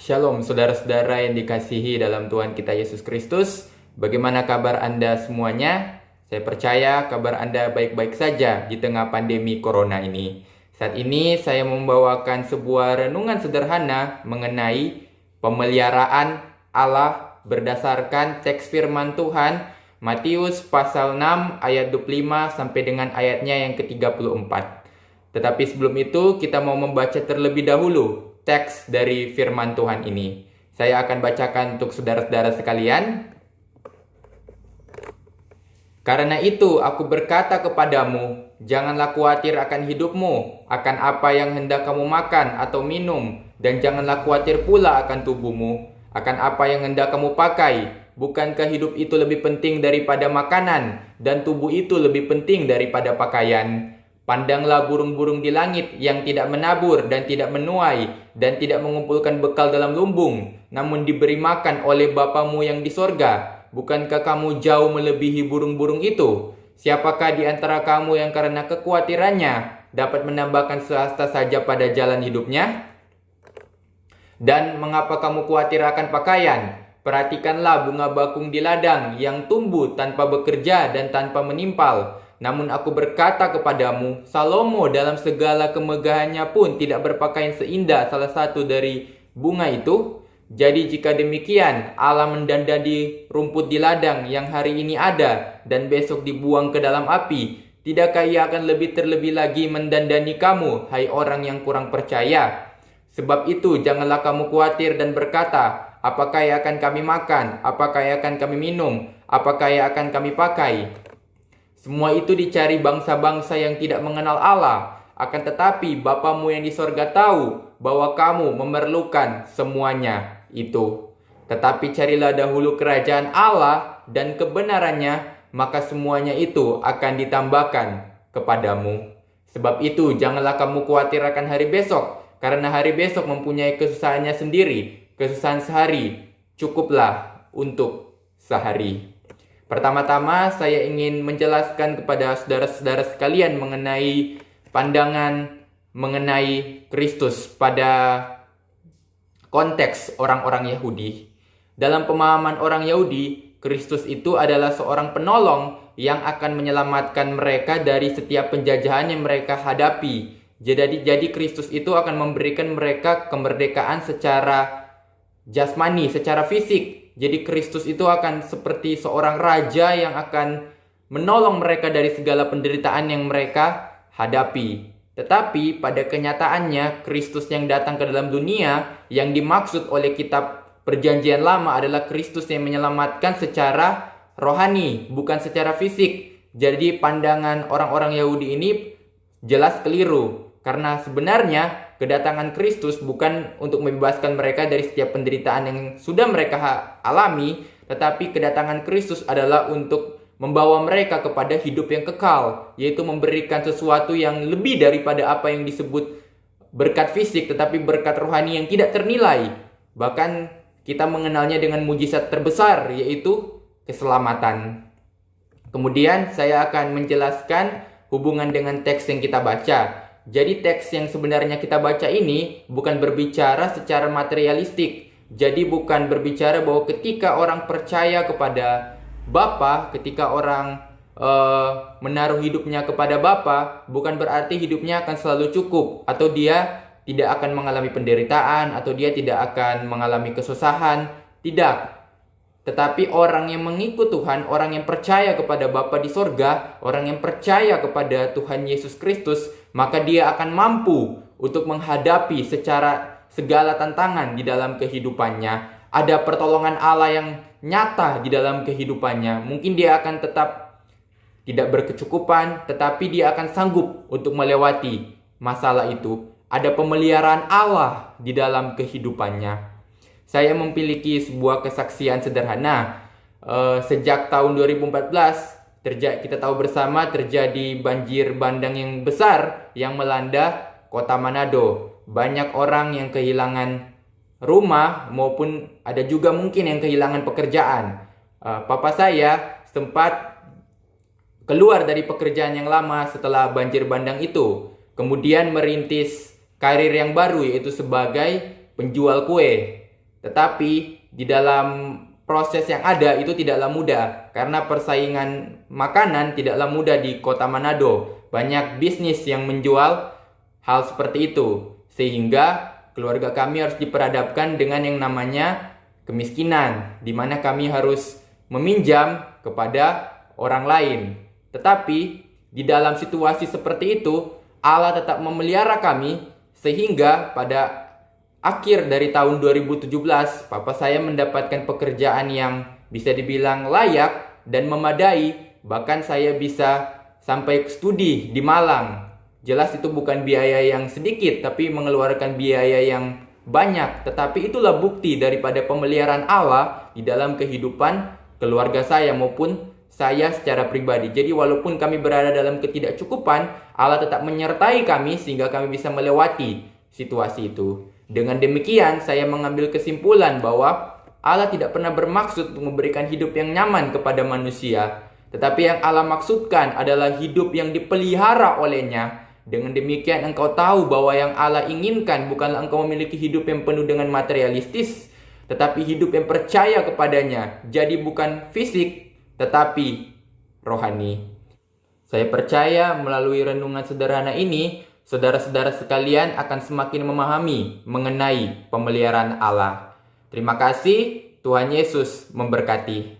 Shalom saudara-saudara yang dikasihi dalam Tuhan kita Yesus Kristus. Bagaimana kabar Anda semuanya? Saya percaya kabar Anda baik-baik saja di tengah pandemi corona ini. Saat ini saya membawakan sebuah renungan sederhana mengenai pemeliharaan Allah berdasarkan teks firman Tuhan Matius pasal 6 ayat 25 sampai dengan ayatnya yang ke-34. Tetapi sebelum itu kita mau membaca terlebih dahulu teks dari firman Tuhan ini. Saya akan bacakan untuk saudara-saudara sekalian. Karena itu aku berkata kepadamu, janganlah khawatir akan hidupmu, akan apa yang hendak kamu makan atau minum, dan janganlah khawatir pula akan tubuhmu, akan apa yang hendak kamu pakai. Bukankah hidup itu lebih penting daripada makanan, dan tubuh itu lebih penting daripada pakaian? Pandanglah burung-burung di langit yang tidak menabur dan tidak menuai dan tidak mengumpulkan bekal dalam lumbung, namun diberi makan oleh Bapamu yang di sorga. Bukankah kamu jauh melebihi burung-burung itu? Siapakah di antara kamu yang karena kekhawatirannya dapat menambahkan sehasta saja pada jalan hidupnya? Dan mengapa kamu khawatir akan pakaian? Perhatikanlah bunga bakung di ladang yang tumbuh tanpa bekerja dan tanpa menimpal. Namun aku berkata kepadamu, Salomo dalam segala kemegahannya pun tidak berpakaian seindah salah satu dari bunga itu. Jadi jika demikian, Allah mendandani rumput di ladang yang hari ini ada dan besok dibuang ke dalam api. Tidakkah Ia akan terlebih lagi mendandani kamu, hai orang yang kurang percaya? Sebab itu janganlah kamu khawatir dan berkata, apakah yang akan kami makan? Apakah yang akan kami minum? Apakah yang akan kami pakai? Semua itu dicari bangsa-bangsa yang tidak mengenal Allah. Akan tetapi Bapamu yang di sorga tahu bahwa kamu memerlukan semuanya itu. Tetapi carilah dahulu kerajaan Allah dan kebenarannya, maka semuanya itu akan ditambahkan kepadamu. Sebab itu janganlah kamu khawatir akan hari besok, karena hari besok mempunyai kesusahannya sendiri. Kesusahan sehari cukuplah untuk sehari. Pertama-tama saya ingin menjelaskan kepada saudara-saudara sekalian mengenai pandangan mengenai Kristus pada konteks orang-orang Yahudi. Dalam pemahaman orang Yahudi, Kristus itu adalah seorang penolong yang akan menyelamatkan mereka dari setiap penjajahan yang mereka hadapi. Jadi Kristus itu akan memberikan mereka kemerdekaan secara jasmani, secara fisik. Jadi Kristus itu akan seperti seorang raja yang akan menolong mereka dari segala penderitaan yang mereka hadapi. Tetapi pada kenyataannya Kristus yang datang ke dalam dunia yang dimaksud oleh kitab Perjanjian Lama adalah Kristus yang menyelamatkan secara rohani, bukan secara fisik. Jadi pandangan orang-orang Yahudi ini jelas keliru. Karena sebenarnya kedatangan Kristus bukan untuk membebaskan mereka dari setiap penderitaan yang sudah mereka alami, tetapi kedatangan Kristus adalah untuk membawa mereka kepada hidup yang kekal, yaitu memberikan sesuatu yang lebih daripada apa yang disebut berkat fisik, tetapi berkat rohani yang tidak ternilai. Bahkan kita mengenalnya dengan mujizat terbesar, yaitu keselamatan. Kemudian saya akan menjelaskan hubungan dengan teks yang kita baca. Jadi teks yang sebenarnya kita baca ini bukan berbicara secara materialistik. Jadi bukan berbicara bahwa ketika orang percaya kepada Bapa, ketika orang menaruh hidupnya kepada Bapa, bukan berarti hidupnya akan selalu cukup, atau dia tidak akan mengalami penderitaan, atau dia tidak akan mengalami kesusahan. Tidak. Tetapi orang yang mengikut Tuhan, orang yang percaya kepada Bapa di sorga, orang yang percaya kepada Tuhan Yesus Kristus, maka dia akan mampu untuk menghadapi secara segala tantangan di dalam kehidupannya. Ada pertolongan Allah yang nyata di dalam kehidupannya. Mungkin dia akan tetap tidak berkecukupan, tetapi dia akan sanggup untuk melewati masalah itu. Ada pemeliharaan Allah di dalam kehidupannya. Saya memiliki sebuah kesaksian sederhana. Sejak tahun 2014, kita tahu bersama terjadi banjir bandang yang besar yang melanda kota Manado. Banyak orang yang kehilangan rumah maupun ada juga mungkin yang kehilangan pekerjaan. Papa saya sempat keluar dari pekerjaan yang lama setelah banjir bandang itu. Kemudian merintis karir yang baru, yaitu sebagai penjual kue. Tetapi di dalam proses yang ada itu tidaklah mudah, karena persaingan makanan tidaklah mudah di kota Manado. Banyak bisnis yang menjual hal seperti itu, sehingga keluarga kami harus diperhadapkan dengan yang namanya kemiskinan, di mana kami harus meminjam kepada orang lain. Tetapi di dalam situasi seperti itu, Allah tetap memelihara kami, sehingga pada akhir dari tahun 2017, papa saya mendapatkan pekerjaan yang bisa dibilang layak dan memadai. Bahkan saya bisa sampai studi di Malang. Jelas itu bukan biaya yang sedikit, tapi mengeluarkan biaya yang banyak. Tetapi itulah bukti daripada pemeliharaan Allah di dalam kehidupan keluarga saya maupun saya secara pribadi. Jadi walaupun kami berada dalam ketidakcukupan, Allah tetap menyertai kami sehingga kami bisa melewati situasi itu. Dengan demikian, saya mengambil kesimpulan bahwa Allah tidak pernah bermaksud untuk memberikan hidup yang nyaman kepada manusia, tetapi yang Allah maksudkan adalah hidup yang dipelihara olehnya. Dengan demikian, engkau tahu bahwa yang Allah inginkan bukanlah engkau memiliki hidup yang penuh dengan materialistis, tetapi hidup yang percaya kepadanya. Jadi bukan fisik, tetapi rohani. Saya percaya melalui renungan sederhana ini, saudara-saudara sekalian akan semakin memahami mengenai pemeliharaan Allah. Terima kasih, Tuhan Yesus memberkati.